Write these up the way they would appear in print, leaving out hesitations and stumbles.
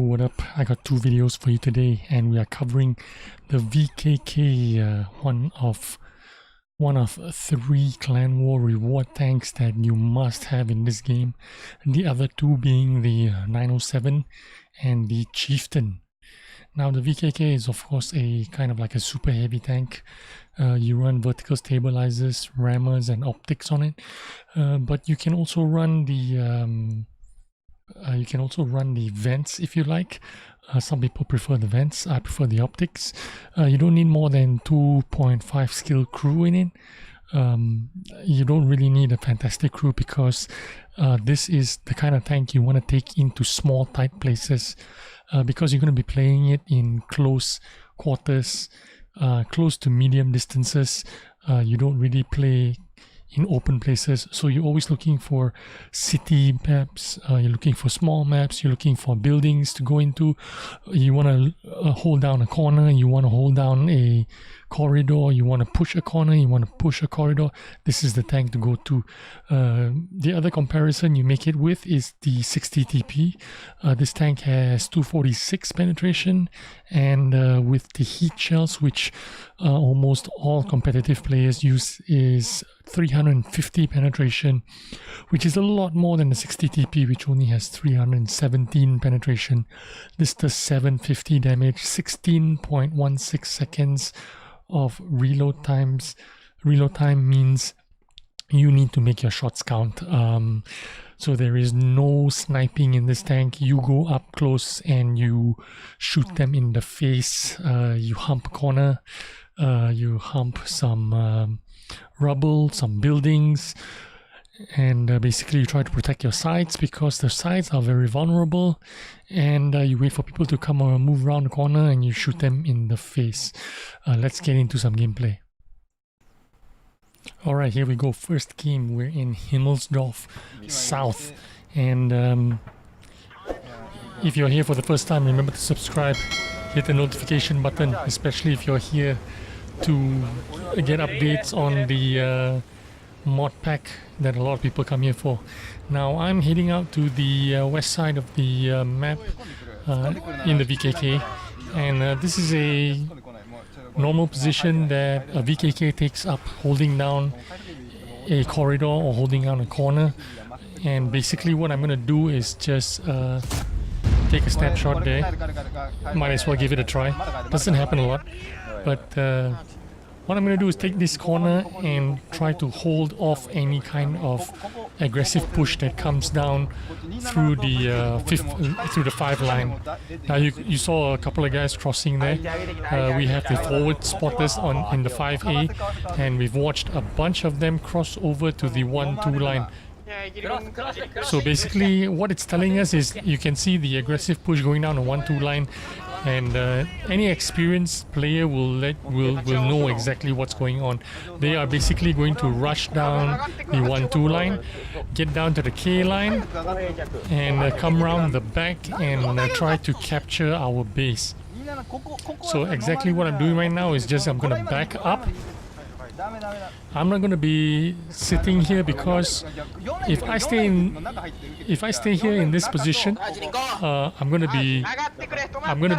what up? I got two videos for you today, and we are covering the VKK, one of 3 Clan War reward tanks that you must have in this game. The other two being the 907 and the Chieftain. Now the VKK is of course a kind of like a super heavy tank. You run vertical stabilizers, rammers and optics on it, but you can also run the vents if you like. Some people prefer the vents. I prefer the optics. You don't need more than 2.5 skill crew in it. You don't really need a fantastic crew because this is the kind of tank you want to take into small tight places, because you're going to be playing it in close quarters, close to medium distances. You don't really play in open places, so you're always looking for city maps, you're looking for small maps, you're looking for buildings to go into. You want to hold down a corner, you want to hold down a corridor, you want to push a corner, you want to push a corridor. This is the tank to go to. The other comparison you make it with is the 60 TP. This tank has 246 penetration, and with the heat shells, which almost all competitive players use, is 350 penetration, which is a lot more than the 60 TP, which only has 317 penetration. This does 750 damage, 16.16 seconds of reload times. Reload time means you need to make your shots count. So there is no sniping in this tank. You go up close and you shoot them in the face. You hump a corner, you hump some rubble, some buildings, and basically you try to protect your sides because the sides are very vulnerable, and you wait for people to come or move around the corner and you shoot them in the face. Let's get into some gameplay. Alright, here we go. First game, we're in Himmelsdorf South, and if you're here for the first time, remember to subscribe, hit the notification button, especially if you're here to get updates on the mod pack that a lot of people come here for. Now I'm heading out to the west side of the map in the VKK, and this is a normal position that a VKK takes up, holding down a corridor or holding down a corner. And basically what I'm going to do is just take a snapshot there. Might as well give it a try. Doesn't happen a lot, but what I'm going to do is take this corner and try to hold off any kind of aggressive push that comes down through the 5 line. Now you saw a couple of guys crossing there. We have the forward spotters in the 5A, and we've watched a bunch of them cross over to the 1-2 line. So basically what it's telling us is you can see the aggressive push going down the 1-2 line, and any experienced player will know exactly what's going on. They are basically going to rush down the 1-2 line, get down to the K line, and come around the back and try to capture our base. So exactly what I'm doing right now is just I'm going to back up. I'm not going to be sitting here because if I stay here in this position, I'm going to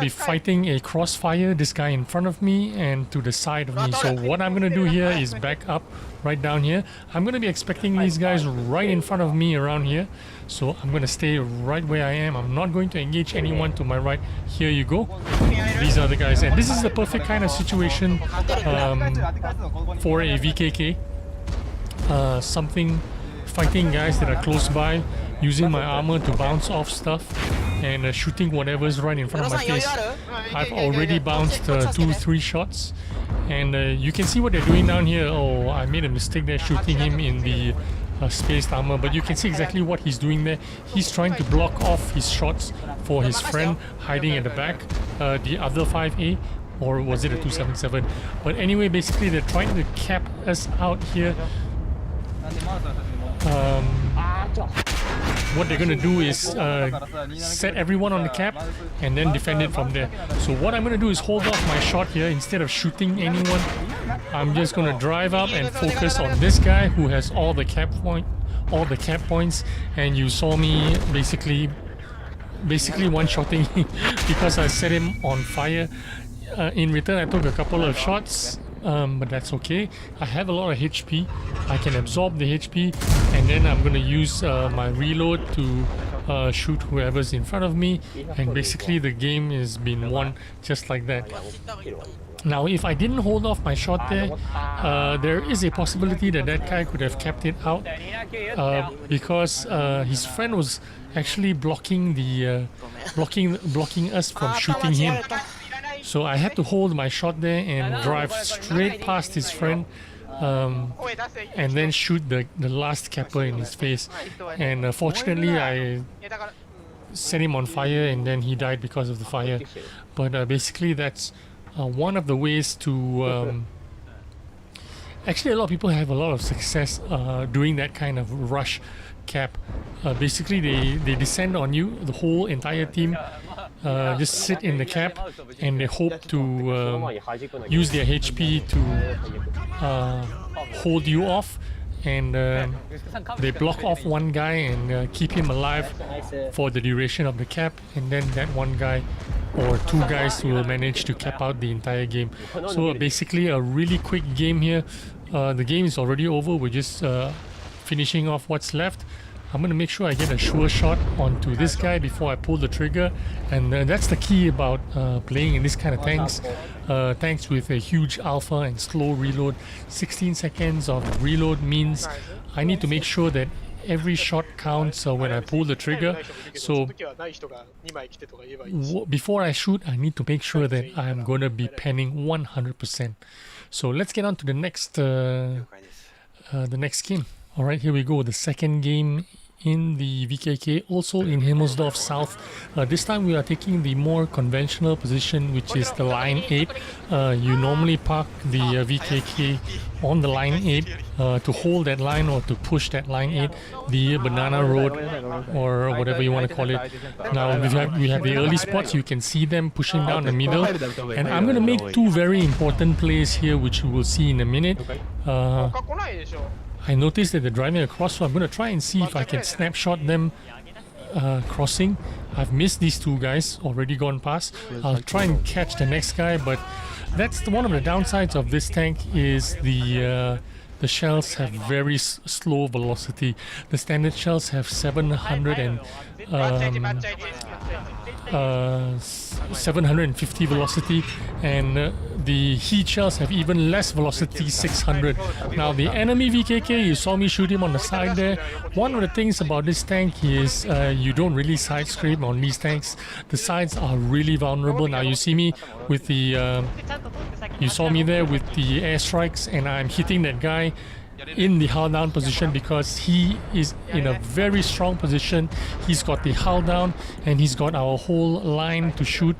be fighting a crossfire, this guy in front of me and to the side of me. So what I'm going to do here is back up right down here. I'm going to be expecting these guys right in front of me around here. So I'm going to stay right where I am. I'm not going to engage anyone to my right. Here you go. These are the guys, and this is the perfect kind of situation for a VKK. Fighting guys that are close by, using my armor to bounce off stuff and shooting whatever's right in front of my face. I've already bounced 2-3 shots, and you can see what they're doing down here. Oh, I made a mistake there shooting him in the spaced armor, but you can see exactly what he's doing there. He's trying to block off his shots for his friend hiding at the back, the other 5A, or was it a 277? But anyway, basically they're trying to cap us out here. What they're going to do is set everyone on the cap and then defend it from there. So what I'm going to do is hold off my shot here. Instead of shooting anyone, I'm just going to drive up and focus on this guy who has all the cap points, and you saw me basically basically one-shotting him because I set him on fire. In return, I took a couple of shots, but that's okay. I have a lot of HP. I can absorb the HP, and then I'm gonna use my reload to shoot whoever's in front of me, and basically the game has been won just like that. Now, if I didn't hold off my shot there, there is a possibility that that guy could have kept it out because his friend was actually blocking the blocking us from shooting him. So I had to hold my shot there and drive straight past his friend, and then shoot the last capper in his face. And fortunately, I set him on fire, and then he died because of the fire. But basically, that's one of the ways to actually, a lot of people have a lot of success doing that kind of rush cap. Basically, they descend on you, the whole entire team just sit in the cap, and they hope to use their HP to hold you off, and they block off one guy and keep him alive for the duration of the cap, and then that one guy or two guys will manage to cap out the entire game. So basically a really quick game here. The game is already over. We're just finishing off what's left. I'm going to make sure I get a sure shot onto this guy before I pull the trigger, and that's the key about playing in this kind of tanks. Tanks with a huge alpha and slow reload. 16 seconds of reload means I need to make sure that every shot counts when I pull the trigger. So before I shoot, I need to make sure that I'm going to be penning 100%. So let's get on to the next game. Alright, here we go, the second game in the VKK, also in Himmelsdorf South. This time we are taking the more conventional position, which is the line 8. You normally park the VKK on the line 8 to hold that line or to push that line 8, the banana road or whatever you want to call it. Now we have the early spots, you can see them pushing down the middle, and I'm going to make two very important plays here, which you will see in a minute. I noticed that they're driving across, so I'm going to try and see if I can snapshot them crossing. I've missed these two guys, already gone past. I'll try and catch the next guy, but that's one of the downsides of this tank is the shells have very slow velocity. The standard shells have 750 velocity, and the heat shells have even less velocity, 600. Now the enemy VKK, you saw me shoot him on the side there. One of the things about this tank is you don't really side scrape on these tanks. The sides are really vulnerable. Now you see me with the you saw me there with the airstrikes, and I'm hitting that guy in the hull down position because he is in a very strong position. He's got the hull down and he's got our whole line to shoot.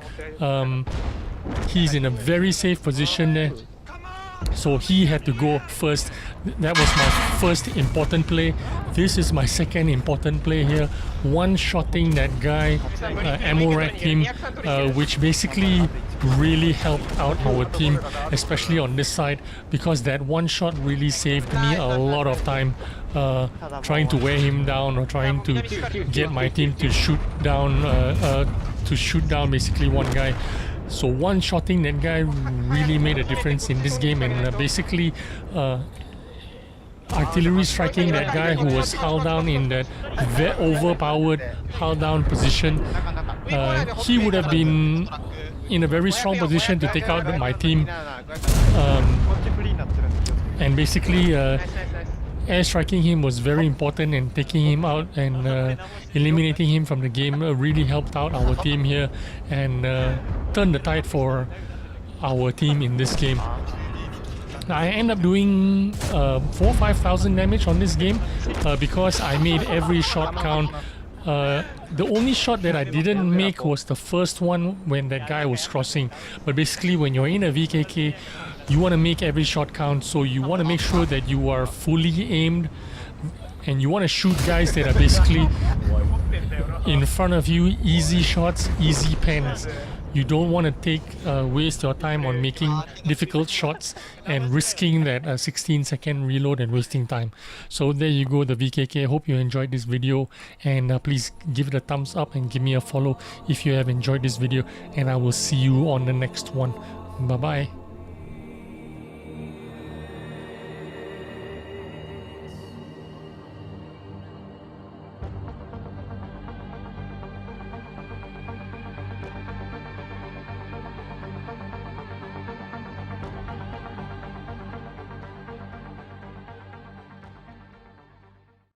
He's in a very safe position there, so he had to go first. That was my first important play. This is my second important play here. One-shotting that guy, ammo racked him, which basically really helped out our team, especially on this side, because that one shot really saved me a lot of time trying to wear him down or trying to get my team to shoot down basically one guy. So one-shotting that guy really made a difference in this game, and basically artillery striking that guy who was hull down in that overpowered hull down position, he would have been in a very strong position to take out my team, and basically air striking him was very important, and taking him out and eliminating him from the game really helped out our team here and turned the tide for our team in this game. I end up doing 4,000 or 5,000 damage on this game because I made every shot count. The only shot that I didn't make was the first one when that guy was crossing. But basically when you're in a VKK, you want to make every shot count, so you want to make sure that you are fully aimed and you want to shoot guys that are basically in front of you, easy shots, easy pens. You don't want to waste your time on making difficult shots and risking that 16-second reload and wasting time. So there you go, the VKK. I hope you enjoyed this video, and please give it a thumbs up and give me a follow if you have enjoyed this video, and I will see you on the next one. Bye bye.